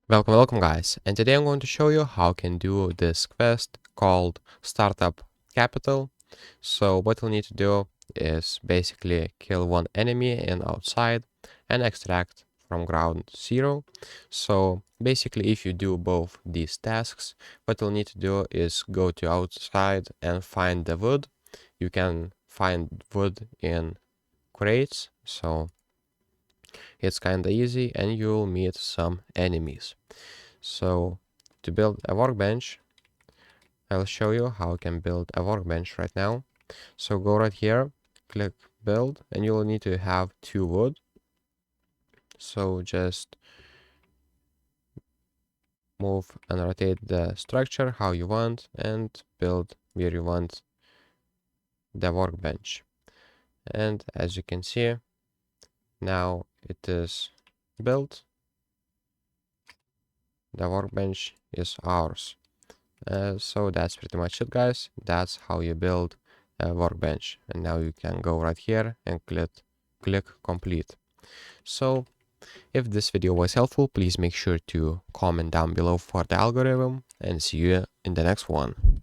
Welcome guys, and today I'm going to show you how I can do this quest called Startup Capital. So what you'll need to do is basically kill one enemy in outside and extract from ground zero. So basically if you do both these tasks, what you'll need to do is go to outside and find the wood. You can find wood in crates, so it's kinda easy and you'll meet some enemies. So to build a workbench, I'll show you how I can build a workbench right now. So go right here, click build, and you'll need to have 2 wood. So just move and rotate the structure how you want and build where you want the workbench. And as you can see, now it is built. The workbench is ours. So that's pretty much it, guys. That's how you build a workbench. And now you can go right here and click complete. So if this video was helpful, please make sure to comment down below for the algorithm, and see you in the next one.